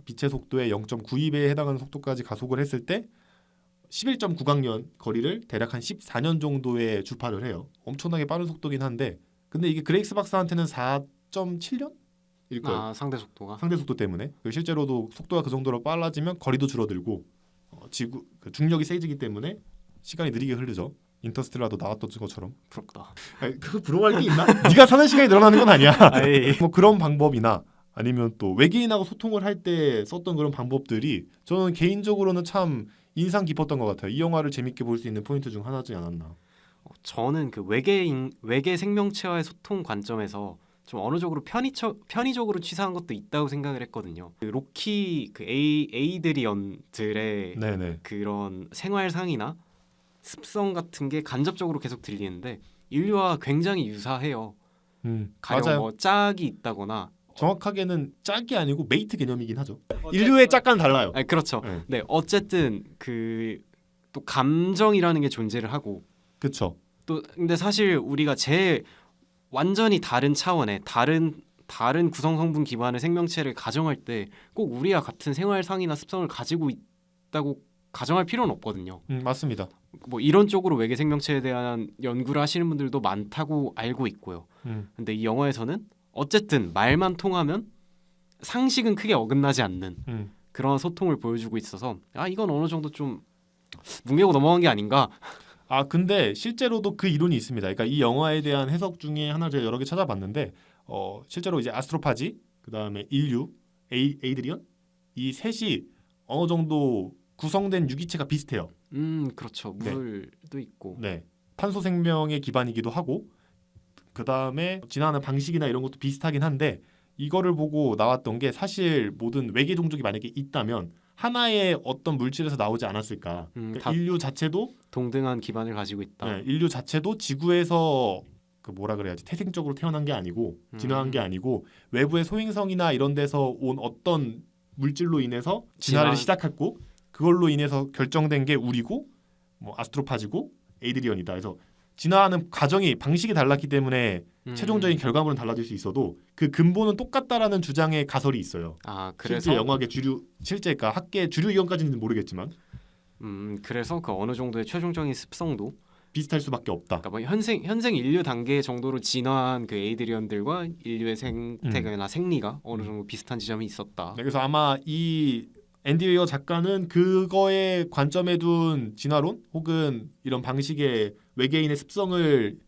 빛의 속도의 0.92배에 해당하는 속도까지 가속을 했을 때 11.9광년 거리를 대략 한 14년 정도의 주파를 해요. 엄청나게 빠른 속도긴 한데, 근데 이게 그레이스 박사한테는 4.7년? 일 거예요. 아, 상대 속도가. 상대 속도 때문에. 그리고 실제로도 속도가 그 정도로 빨라지면 거리도 줄어들고 지구 중력이 세지기 때문에 시간이 느리게 흐르죠. 인터스텔라도 나왔던 것처럼. 부럽다. 아니, 그거 부러워할 게 있나? 네가 사는 시간이 늘어나는 건 아니야. 아이. 뭐 그런 방법이나 아니면 또 외계인하고 소통을 할 때 썼던 그런 방법들이 저는 개인적으로는 참 인상 깊었던 것 같아요. 이 영화를 재밌게 볼 수 있는 포인트 중 하나지 않았나. 저는 그 외계 생명체와의 소통 관점에서 좀 어느 쪽으로 편의적으로 취사한 것도 있다고 생각을 했거든요. 그 로키 그 에이드리언들의 네네. 그런 생활상이나 습성 같은 게 간접적으로 계속 들리는데 인류와 굉장히 유사해요. 가령 맞아요. 뭐 짝이 있다거나. 정확하게는 짝이 아니고 메이트 개념이긴 하죠. 인류의 짝과는 달라요. 아니, 그렇죠. 네. 네, 어쨌든 그 또 감정이라는 게 존재를 하고 그렇죠. 또 근데 사실 우리가 완전히 다른 차원의 다른 구성 성분 기반의 생명체를 가정할 때 꼭 우리와 같은 생활상이나 습성을 가지고 있다고 가정할 필요는 없거든요. 맞습니다. 뭐 이런 쪽으로 외계 생명체에 대한 연구를 하시는 분들도 많다고 알고 있고요. 근데 이 영화에서는 어쨌든 말만 통하면 상식은 크게 어긋나지 않는 그런 소통을 보여주고 있어서 이건 어느 정도 좀 뭉개고 넘어간 게 아닌가. 근데 실제로도 그 이론이 있습니다. 그러니까 이 영화에 대한 해석 중에 하나 제가 여러 개 찾아봤는데 실제로 이제 아스트로파지, 그다음에 인류, 에이드리언 이 셋이 어느 정도 구성된 유기체가 비슷해요. 그렇죠. 네. 물도 있고. 네. 탄소 생명의 기반이기도 하고 그다음에 진화하는 방식이나 이런 것도 비슷하긴 한데 이거를 보고 나왔던 게 사실 모든 외계 종족이 만약에 있다면 하나의 어떤 물질에서 나오지 않았을까. 그러니까 다 인류 자체도 동등한 기반을 가지고 있다. 네, 인류 자체도 지구에서 그 뭐라 그래야지 태생적으로 태어난 게 아니고 진화한 게 아니고 외부의 소행성이나 이런 데서 온 어떤 물질로 인해서 진화를 시작했고 그걸로 인해서 결정된 게 우리고 뭐 아스트로파지고 에이드리언이다. 그래서 진화하는 과정이 방식이 달랐기 때문에 최종적인 결과물은 달라질 수 있어도 그 근본은 똑같다라는 주장의 가설이 있어요. 그래서 실제 영화계 실제가 학계 주류 의견까지는 모르겠지만 그래서 그 어느 정도의 최종적인 습성도 비슷할 수밖에 없다. 그러니까 뭐 현생 인류 단계 정도로 진화한 그 에이드리언들과 인류의 생태계나 생리가 어느 정도 비슷한 지점이 있었다. 네, 그래서 아마 이 앤디 웨어 작가는 그거에 관점에 둔 진화론 혹은 이런 방식의 외계인의 습성을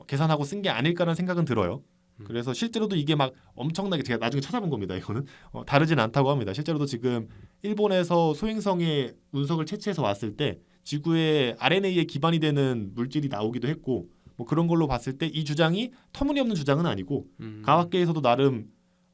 계산하고 쓴 게 아닐까라는 생각은 들어요. 그래서 실제로도 이게 막 엄청나게 제가 나중에 찾아본 겁니다. 이거는 다르진 않다고 합니다. 실제로도 지금 일본에서 소행성의 운석을 채취해서 왔을 때 지구의 RNA에 기반이 되는 물질이 나오기도 했고 뭐 그런 걸로 봤을 때 이 주장이 터무니없는 주장은 아니고 과학계에서도 나름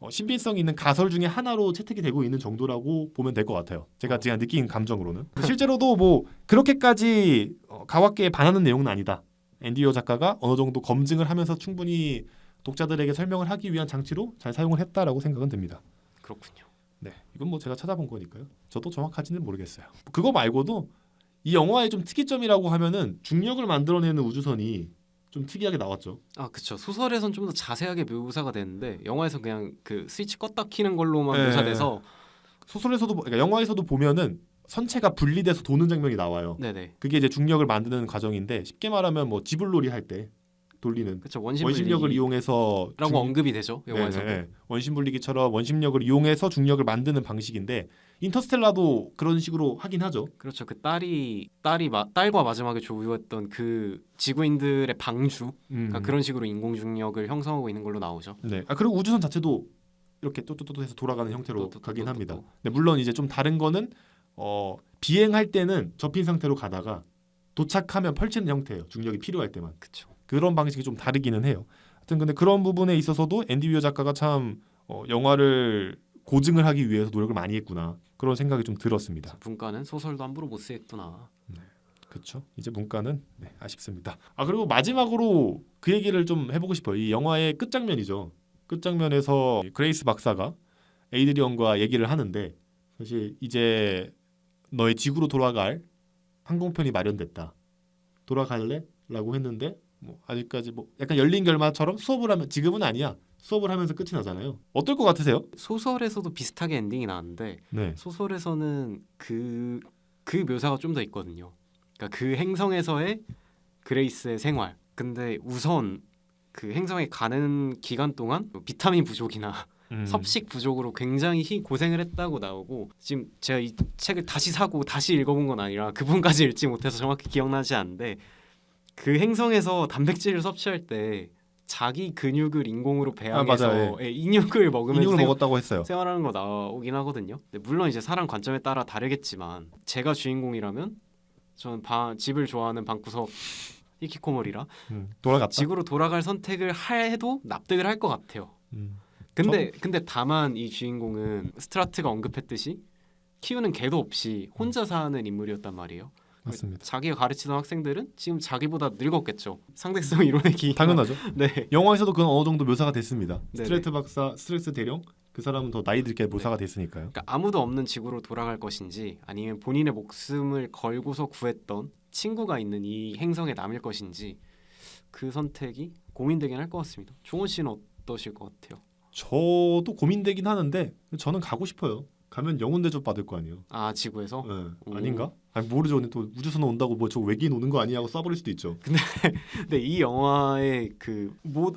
신빙성 있는 가설 중에 하나로 채택이 되고 있는 정도라고 보면 될 것 같아요. 제가 느낀 감정으로는. 실제로도 뭐 그렇게까지 과학계에 반하는 내용은 아니다. 앤디 웨어 작가가 어느 정도 검증을 하면서 충분히 독자들에게 설명을 하기 위한 장치로 잘 사용을 했다라고 생각은 듭니다. 그렇군요. 네, 이건 뭐 제가 찾아본 거니까요. 저도 정확하지는 모르겠어요. 그거 말고도 이 영화의 좀 특이점이라고 하면은 중력을 만들어내는 우주선이 좀 특이하게 나왔죠. 그렇죠. 소설에선 좀 더 자세하게 묘사가 되는데 영화에서 그냥 그 스위치 껐다 키는 걸로만 네. 묘사돼서 소설에서도 그러니까 영화에서도 보면은 선체가 분리돼서 도는 장면이 나와요. 네네. 그게 이제 중력을 만드는 과정인데 쉽게 말하면 뭐 지불놀이 할 때 돌리는 그렇죠. 원심력을 이용해서 라고 언급이 되죠. 영화에서. 원심 분리기처럼 원심력을 이용해서 중력을 만드는 방식인데 인터스텔라도 그런 식으로 하긴 하죠. 그렇죠. 그 딸과 마지막에 조우했던 그 지구인들의 방주 그러니까 그런 식으로 인공 중력을 형성하고 있는 걸로 나오죠. 네. 그리고 우주선 자체도 이렇게 또또또 해서 돌아가는 형태로 가긴 합니다. 근데 물론 이제 좀 다른 거는 비행할 때는 접힌 상태로 가다가 도착하면 펼치는 형태예요. 중력이 필요할 때만. 그렇죠. 그런 방식이 좀 다르기는 해요. 하여튼 근데 그런 부분에 있어서도 앤디 웨어 작가가 참 영화를 고증을 하기 위해서 노력을 많이 했구나. 그런 생각이 좀 들었습니다. 문과는 소설도 함부로 못 쓰겠구나. 그렇죠. 이제 문과는 아쉽습니다. 그리고 마지막으로 그 얘기를 좀 해보고 싶어요. 이 영화의 끝장면이죠. 끝장면에서 그레이스 박사가 에이드리언과 얘기를 하는데 사실 이제 너의 지구로 돌아갈 항공편이 마련됐다. 돌아갈래? 라고 했는데 뭐 아직까지 뭐 약간 열린 결말처럼 수업을 하면 지금은 아니야. 수업을 하면서 끝이 나잖아요. 어떨 것 같으세요? 소설에서도 비슷하게 엔딩이 나는데 네. 소설에서는 그 묘사가 좀 더 있거든요. 그러니까 그 행성에서의 그레이스의 생활. 근데 우선 그 행성에 가는 기간 동안 비타민 부족이나 섭식 부족으로 굉장히 고생을 했다고 나오고 지금 제가 이 책을 다시 사고 다시 읽어본 건 아니라 그분까지 읽지 못해서 정확히 기억나지 않는데 그 행성에서 단백질을 섭취할 때 자기 근육을 인공으로 배양해서 맞아요. 예, 인육을 먹으면서 인육을 먹었다고 했어요. 생활하는 거 나오긴 하거든요. 근데 물론 이제 사람 관점에 따라 다르겠지만 제가 주인공이라면 저는 집을 좋아하는 방구석 히키코모리라 돌아갔다. 지구로 돌아갈 선택을 해도 납득을 할 것 같아요. 음. 근데 다만 이 주인공은 스트라트가 언급했듯이 키우는 개도 없이 혼자 사는 인물이었단 말이에요. 맞습니다. 자기가 가르치던 학생들은 지금 자기보다 늙었겠죠. 상대성 이론의 당연하죠. 네. 영화에서도 그건 어느 정도 묘사가 됐습니다. 네네. 스트레트 박사, 스트레스 대령 그 사람은 더 나이 들게 묘사가 됐으니까요. 그러니까 아무도 없는 지구로 돌아갈 것인지 아니면 본인의 목숨을 걸고서 구했던 친구가 있는 이 행성에 남을 것인지 그 선택이 고민되긴 할 것 같습니다. 종원 씨는 어떠실 것 같아요? 저도 고민되긴 하는데 저는 가고 싶어요. 가면 영혼 대접 받을 거 아니에요. 아 지구에서? 네. 아닌가? 아니 모르죠. 근데 또 우주선 온다고 뭐 저 외계인 오는 거 아니냐고 쏴버릴 수도 있죠. 근데 이 영화의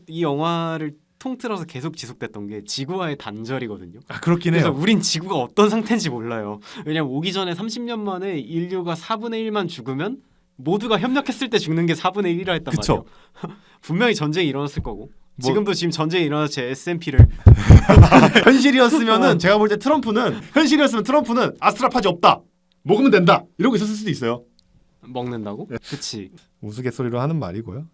이 영화를 통틀어서 계속 지속됐던 게 지구와의 단절이거든요. 아 그렇긴 그래서 해요. 우린 지구가 어떤 상태인지 몰라요. 왜냐면 오기 전에 30년 만에 인류가 4분의 1만 죽으면 모두가 협력했을 때 죽는 게 4분의 1이라 했단 그쵸. 말이에요. 분명히 전쟁이 일어났을 거고 뭐- 지금 전쟁이 일어나서 제 SMP를 현실이었으면은 제가 볼 때 현실이었으면 트럼프는 아스트라파지 없다. 먹으면 된다. 이러고 있었을 수도 있어요. 먹는다고? 그치. 우스갯소리로 하는 말이고요.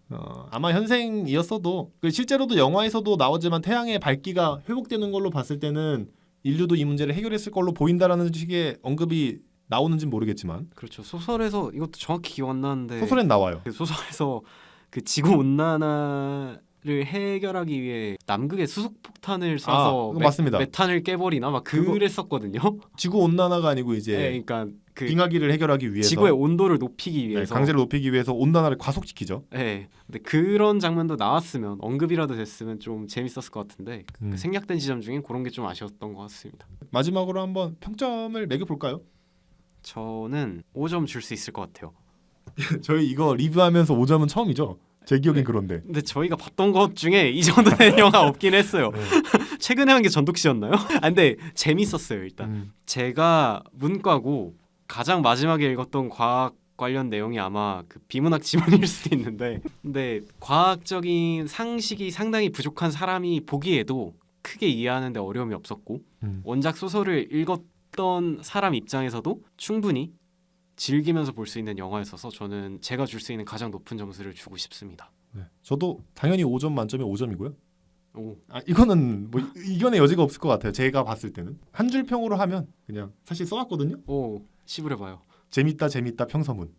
아마 현생이었어도 실제로도 영화에서도 나오지만 태양의 밝기가 회복되는 걸로 봤을 때는 인류도 이 문제를 해결했을 걸로 보인다라는 식의 언급이 나오는지는 모르겠지만 그렇죠. 소설에서 이것도 정확히 기억 안 나는데 소설엔 나와요. 그 소설에서 그 지구 온난화를 해결하기 위해 남극에 수소폭탄을 쏴서 그거 맞습니다. 메탄을 깨버리나 막 그랬었거든요. 지구 온난화가 아니고 이제 네, 그러니까 그 빙하기를 해결하기 위해서 지구의 온도를 높이기 네, 위해서 강제를 높이기 위해서 온난화를 과속시키죠. 네. 근데 그런 장면도 나왔으면 언급이라도 됐으면 좀 재밌었을 것 같은데 그 생략된 지점 중엔 그런 게 좀 아쉬웠던 것 같습니다. 마지막으로 한번 평점을 매겨볼까요? 저는 5점 줄 수 있을 것 같아요. 저희 이거 리뷰하면서 5점은 처음이죠. 제 기억엔 네. 그런데 근데 저희가 봤던 것 중에 이 정도 된 영화 없긴 했어요. 최근에 한 게 전독시였나요? 근데 재밌었어요 일단. 제가 문과고 가장 마지막에 읽었던 과학 관련 내용이 아마 그 비문학 지문일 수도 있는데 근데 과학적인 상식이 상당히 부족한 사람이 보기에도 크게 이해하는 데 어려움이 없었고 원작 소설을 읽었던 사람 입장에서도 충분히 즐기면서 볼 수 있는 영화였어서 저는 제가 줄 수 있는 가장 높은 점수를 주고 싶습니다. 네. 저도 당연히 5점 만점에 5점이고요. 오. 이거는 뭐 이견의 여지가 없을 것 같아요. 제가 봤을 때는 한 줄 평으로 하면 그냥 사실 써왔거든요. 오, 씹으려봐요. 재밌다 평서문.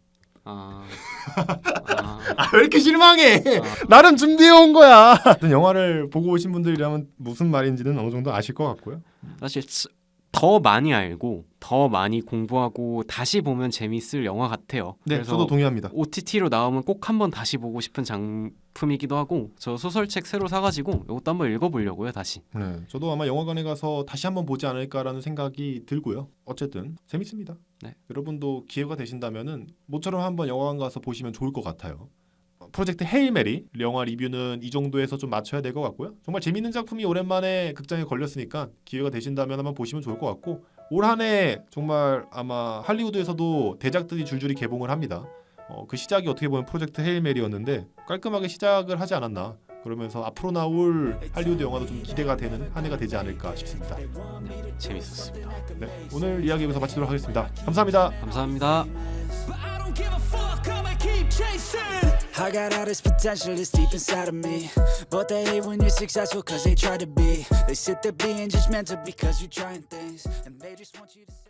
왜 이렇게 실망해? 나름 준비해 온 거야. 영화를 보고 오신 분들이라면 무슨 말인지는 어느 정도 아실 것 같고요. 사실 더 많이 알고 더 많이 공부하고 다시 보면 재밌을 영화 같아요. 네, 그래서 저도 동의합니다. OTT로 나오면 꼭 한번 다시 보고 싶은 작품이기도 하고 저 소설책 새로 사가지고 이것도 한번 읽어보려고요 다시. 네, 저도 아마 영화관에 가서 다시 한번 보지 않을까라는 생각이 들고요. 어쨌든 재밌습니다. 네. 여러분도 기회가 되신다면은 모처럼 한번 영화관 가서 보시면 좋을 것 같아요. 프로젝트 헤일 메리 영화 리뷰는 이 정도에서 좀 맞춰야 될 것 같고요. 정말 재밌는 작품이 오랜만에 극장에 걸렸으니까 기회가 되신다면 한번 보시면 좋을 것 같고 올 한 해 정말 아마 할리우드에서도 대작들이 줄줄이 개봉을 합니다. 그 시작이 어떻게 보면 프로젝트 헤일 메리였는데 깔끔하게 시작을 하지 않았나. 그러면서 앞으로 나올 할리우드 영화도 좀 기대가 되는 한 해가 되지 않을까 싶습니다. 네, 재밌었습니다. 네, 오늘 이야기 여기서 마치도록 하겠습니다. 감사합니다. 감사합니다. I got all this potential that's deep inside of me, but they hate when you're successful cause they try to be. They sit there being judgmental because you're trying things, and they just want you to say